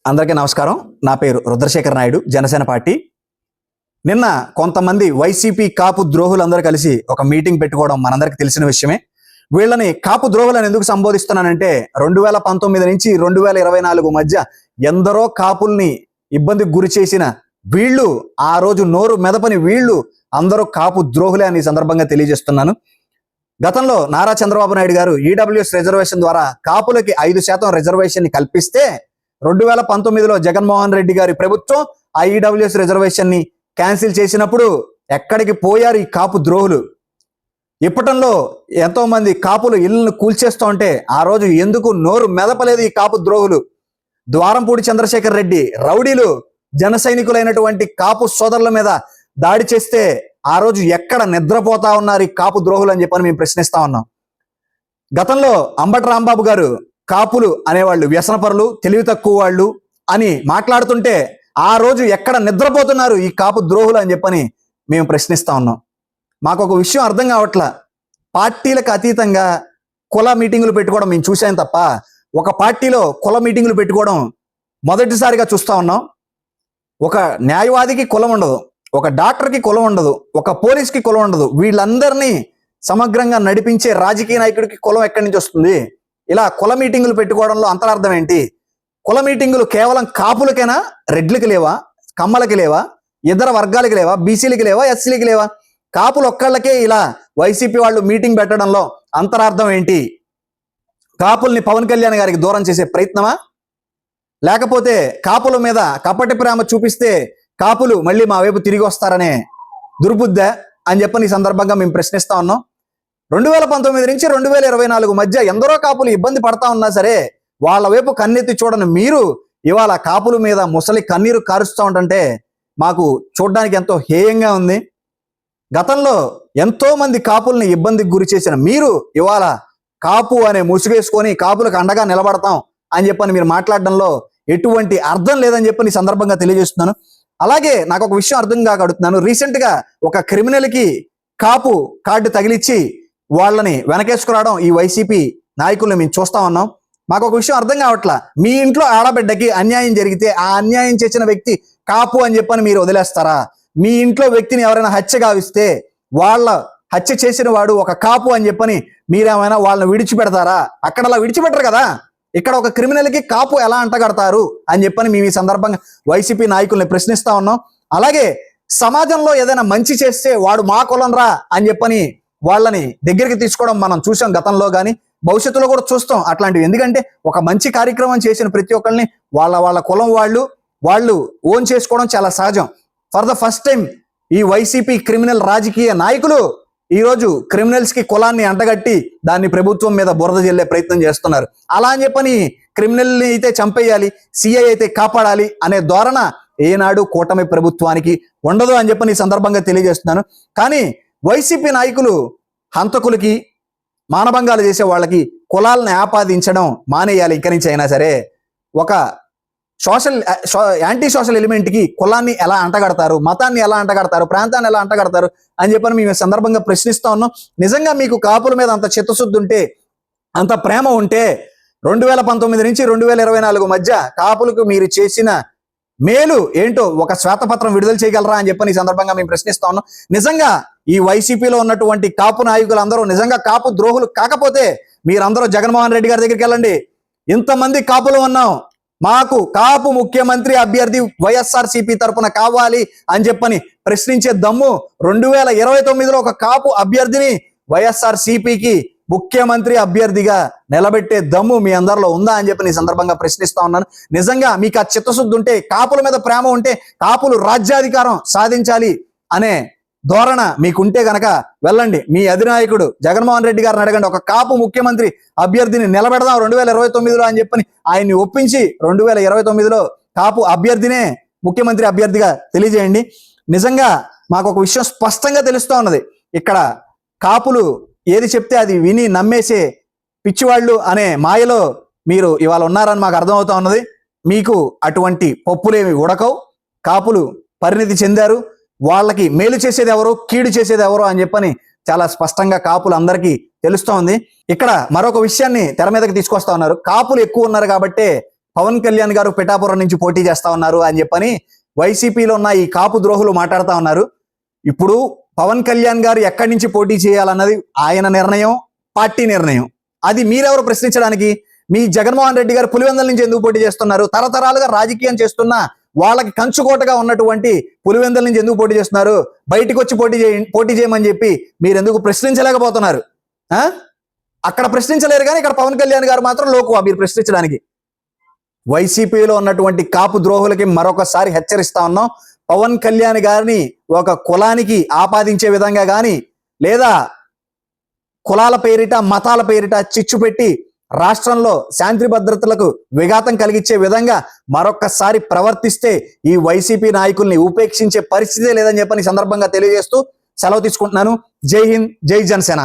అందరికీ నమస్కారం. నా పేరు రుద్రశేఖర్ నాయుడు, జనసేన పార్టీ. నిన్న కొంతమంది వైసీపీ కాపు ద్రోహులందరూ కలిసి ఒక మీటింగ్ పెట్టుకోవడం మనందరికీ తెలిసిన విషయమే. వీళ్ళని కాపు ద్రోహులను ఎందుకు సంబోధిస్తున్నానంటే 2019 నుంచి 2024 మధ్య ఎందరో కాపుల్ని ఇబ్బందికి గురి చేసిన వీళ్ళు, ఆ రోజు నోరు మెదపని వీళ్ళు అందరూ కాపు ద్రోహులే అని సందర్భంగా తెలియజేస్తున్నాను. గతంలో నారా చంద్రబాబు నాయుడు గారు ఈడబ్ల్యూఎస్ రిజర్వేషన్ ద్వారా కాపులకి 5% రిజర్వేషన్ ని కల్పిస్తే 2019లో జగన్మోహన్ రెడ్డి గారి ప్రభుత్వం ఆ ఈడబ్ల్యూఎస్ రిజర్వేషన్ ని క్యాన్సిల్ చేసినప్పుడు ఎక్కడికి పోయారు ఈ కాపు ద్రోహులు? ఇప్పటంలో ఎంతో మంది కాపులు ఇళ్లను కూల్చేస్తూ ఉంటే ఆ రోజు ఎందుకు నోరు మెదపలేదు ఈ కాపు ద్రోహులు? ద్వారంపూడి చంద్రశేఖర్ రెడ్డి రౌడీలు జన సైనికులైనటువంటి కాపు సోదరుల మీద దాడి చేస్తే ఆ రోజు ఎక్కడ నిద్రపోతా ఉన్నారు ఈ కాపు ద్రోహులు అని చెప్పని మేము ప్రశ్నిస్తా ఉన్నాం. గతంలో అంబటి రాంబాబు గారు కాపులు అనేవాళ్ళు వ్యసనపరులు, తెలివి తక్కువ వాళ్ళు అని మాట్లాడుతుంటే ఆ రోజు ఎక్కడ నిద్రపోతున్నారు ఈ కాపు ద్రోహులు అని చెప్పని మేము ప్రశ్నిస్తా ఉన్నాం. మాకు ఒక విషయం అర్థం కావట్లా. పార్టీలకు అతీతంగా కుల మీటింగులు పెట్టుకోవడం మేము చూసాం తప్ప ఒక పార్టీలో కుల మీటింగులు పెట్టుకోవడం మొదటిసారిగా చూస్తా ఉన్నాం. ఒక న్యాయవాదికి కులం ఉండదు, ఒక డాక్టర్కి కులం ఉండదు, ఒక పోలీస్కి కులం ఉండదు. వీళ్ళందరినీ సమగ్రంగా నడిపించే రాజకీయ నాయకుడికి కులం ఎక్కడి నుంచి వస్తుంది? ఇలా కుల మీటింగులు పెట్టుకోవడంలో అంతరార్థం ఏంటి? కుల మీటింగులు కేవలం కాపులకేనా? రెడ్లకి లేవా? కమ్మలకి లేవా? ఇతర వర్గాలకి లేవా? బీసీలకి లేవా? ఎస్సీలకి లేవా? కాపులు ఒక్కళ్ళకే ఇలా వైసీపీ వాళ్ళు మీటింగ్ పెట్టడంలో అంతరార్థం ఏంటి? కాపుల్ని పవన్ కళ్యాణ్ గారికి దూరం చేసే ప్రయత్నమా? లేకపోతే కాపుల మీద కపటి ప్రేమ చూపిస్తే కాపులు మళ్ళీ మా వైపు తిరిగి వస్తారనే దుర్బుద్ధ అని చెప్పని ఈ సందర్భంగా మేము ప్రశ్నిస్తా ఉన్నాం. 2019 నుంచి 2024 మధ్య ఎందరో కాపులు ఇబ్బంది పడతా ఉన్నా సరే వాళ్ళ వైపు కన్నెత్తి చూడని మీరు ఇవాళ కాపుల మీద ముసలి కన్నీరు కారుస్తూ ఉంటుంటే మాకు చూడడానికి ఎంతో హేయంగా ఉంది. గతంలో ఎంతో మంది కాపుల్ని ఇబ్బందికి గురి చేసిన మీరు ఇవాళ కాపు అనే ముసుగేసుకొని కాపులకు అండగా నిలబడతాం అని చెప్పని మీరు మాట్లాడడంలో ఎటువంటి అర్థం లేదని చెప్పని సందర్భంగా తెలియజేస్తున్నాను. అలాగే నాకు ఒక విషయం అర్థం కాక అడుగుతున్నాను. రీసెంట్ గా ఒక క్రిమినల్కి కాపు కార్డు తగిలిచ్చి వాళ్ళని వెనకేసుకురావడం ఈ వైసీపీ నాయకుల్ని మేము చూస్తా ఉన్నాం. మాకు ఒక విషయం అర్థం కావట్లా. మీ ఇంట్లో ఆడబిడ్డకి అన్యాయం జరిగితే ఆ అన్యాయం చేసిన వ్యక్తి కాపు అని చెప్పని మీరు వదిలేస్తారా? మీ ఇంట్లో వ్యక్తిని ఎవరైనా హత్య గావిస్తే వాళ్ళ హత్య చేసిన వాడు ఒక కాపు అని చెప్పని మీరేమైనా వాళ్ళని విడిచిపెడతారా? అక్కడ అలా విడిచిపెట్టరు కదా. ఇక్కడ ఒక క్రిమినల్కి కాపు ఎలా అంటగడతారు అని చెప్పని మేము ఈ సందర్భంగా వైసీపీ నాయకుల్ని ప్రశ్నిస్తా ఉన్నాం. అలాగే సమాజంలో ఏదైనా మంచి చేస్తే వాడు మా కులం రా అని చెప్పని వాళ్ళని దగ్గరికి తీసుకోవడం మనం చూసాం గతంలో, కానీ భవిష్యత్తులో కూడా చూస్తాం అట్లాంటివి. ఎందుకంటే ఒక మంచి కార్యక్రమం చేసిన ప్రతి ఒక్కరిని వాళ్ళ కులం వాళ్ళు ఓన్ చేసుకోవడం చాలా సహజం. ఫర్ ద ఫస్ట్ టైం ఈ వైసీపీ క్రిమినల్ రాజకీయ నాయకులు ఈరోజు క్రిమినల్స్ కి కులాన్ని అంటగట్టి దాన్ని ప్రభుత్వం మీద బురద జల్లే ప్రయత్నం చేస్తున్నారు. అలా అని చెప్పని క్రిమినల్ని అయితే చంపేయాలి, సిఐ అయితే కాపాడాలి అనే ధోరణ ఏనాడు కూటమి ప్రభుత్వానికి ఉండదు అని చెప్పని ఈ సందర్భంగా తెలియజేస్తున్నాను. కానీ వైసీపీ నాయకులు హంతకులకి, మానభంగాలు చేసే వాళ్ళకి కులాలను ఆపాదించడం మానేయాలి. ఇక్కడి నుంచి అయినా సరే ఒక యాంటీ సోషల్ ఎలిమెంట్కి కులాన్ని ఎలా అంటగడతారు, మతాన్ని ఎలా అంటగడతారు, ప్రాంతాన్ని ఎలా అంటగడతారు అని చెప్పని మేము సందర్భంగా ప్రశ్నిస్తా ఉన్నాం. నిజంగా మీకు కాపుల మీద అంత చిత్తశుద్ధి ఉంటే, అంత ప్రేమ ఉంటే 2019 నుంచి 2024 మధ్య కాపులకు మీరు చేసిన మేలు ఏంటో ఒక శ్వేతపత్రం విడుదల చేయగలరా అని చెప్పని ఈ సందర్భంగా మేము ప్రశ్నిస్తా ఉన్నాం. నిజంగా ఈ వైసీపీలో ఉన్నటువంటి కాపు నాయకులు అందరూ నిజంగా కాపు ద్రోహులు కాకపోతే మీరందరూ జగన్మోహన్ రెడ్డి గారి దగ్గరికి వెళ్ళండి. ఇంతమంది కాపులు ఉన్నాం, మాకు కాపు ముఖ్యమంత్రి అభ్యర్థి వైఎస్ఆర్సీపీ తరపున కావాలి అని చెప్పని ప్రశ్నించే దమ్ము 2029లో ఒక కాపు అభ్యర్థిని వైఎస్ఆర్సీపీకి ముఖ్యమంత్రి అభ్యర్థిగా నిలబెట్టే దమ్ము మీ అందరిలో ఉందా అని చెప్పి ఈ సందర్భంగా ప్రశ్నిస్తా ఉన్నాను. నిజంగా మీకు ఆ చిత్తశుద్ధి ఉంటే, కాపుల మీద ప్రేమ ఉంటే, కాపులు రాజ్యాధికారం సాధించాలి అనే ధోరణ మీకుంటే గనక వెళ్ళండి. మీ అధినాయకుడు జగన్మోహన్ రెడ్డి గారిని అడగండి. ఒక కాపు ముఖ్యమంత్రి అభ్యర్థిని నిలబెడదాం 2029లో అని చెప్పని ఆయన్ని ఒప్పించి 2029లో కాపు అభ్యర్థినే ముఖ్యమంత్రి అభ్యర్థిగా తెలియజేయండి. నిజంగా మాకు ఒక విషయం స్పష్టంగా తెలుస్తూ ఉన్నది. ఇక్కడ కాపులు ఏది చెప్తే అది విని నమ్మేసే పిచ్చివాళ్ళు అనే మాయలో మీరు ఇవాళ ఉన్నారని మాకు అర్థమవుతా ఉన్నది. మీకు అటువంటి పప్పులేమి ఉడకవు. కాపులు పరిణితి చెందారు. వాళ్ళకి మేలు చేసేది ఎవరు, కీడు చేసేది ఎవరు అని చెప్పని చాలా స్పష్టంగా కాపులు అందరికీ తెలుస్తోంది. ఇక్కడ మరొక విషయాన్ని తెర మీదకి తీసుకొస్తా ఉన్నారు. కాపులు ఎక్కువ ఉన్నారు కాబట్టి పవన్ కళ్యాణ్ గారు పిఠాపురం నుంచి పోటీ చేస్తా ఉన్నారు అని చెప్పని వైసీపీలో ఉన్న ఈ కాపు ద్రోహులు మాట్లాడుతా ఉన్నారు. ఇప్పుడు పవన్ కళ్యాణ్ గారు ఎక్కడి నుంచి పోటీ చేయాలన్నది ఆయన నిర్ణయం, పార్టీ నిర్ణయం. అది మీరెవరు ప్రశ్నించడానికి? మీ జగన్మోహన్ రెడ్డి గారు పులివెందుల నుంచి ఎందుకు పోటీ చేస్తున్నారు? తరతరాలుగా రాజకీయం చేస్తున్న వాళ్ళకి కంచుకోటగా ఉన్నటువంటి పులివెందుల నుంచి ఎందుకు పోటీ చేస్తున్నారు? బయటికి వచ్చి పోటీ చేయమని చెప్పి మీరు ఎందుకు ప్రశ్నించలేకపోతున్నారు? అక్కడ ప్రశ్నించలేరు కానీ ఇక్కడ పవన్ కళ్యాణ్ గారు మాత్రం లోకువా మీరు ప్రశ్నించడానికి? వైసీపీలో ఉన్నటువంటి కాపు ద్రోహులకి మరొకసారి హెచ్చరిస్తా ఉన్నాం. పవన్ కళ్యాణ్ గారిని ఒక కులానికి ఆపాదించే విధంగా కానీ లేదా కులాల పేరిట మతాల పేరిట చిచ్చు పెట్టి రాష్ట్రంలో శాంతి భద్రతలకు విఘాతం కలిగించే విధంగా మరొకసారి ప్రవర్తిస్తే ఈ వైసీపీ నాయకుల్ని ఉపేక్షించే పరిస్థితే లేదని చెప్పని సందర్భంగా తెలియజేస్తూ సెలవు తీసుకుంటున్నాను. జై హింద్, జై జనసేన.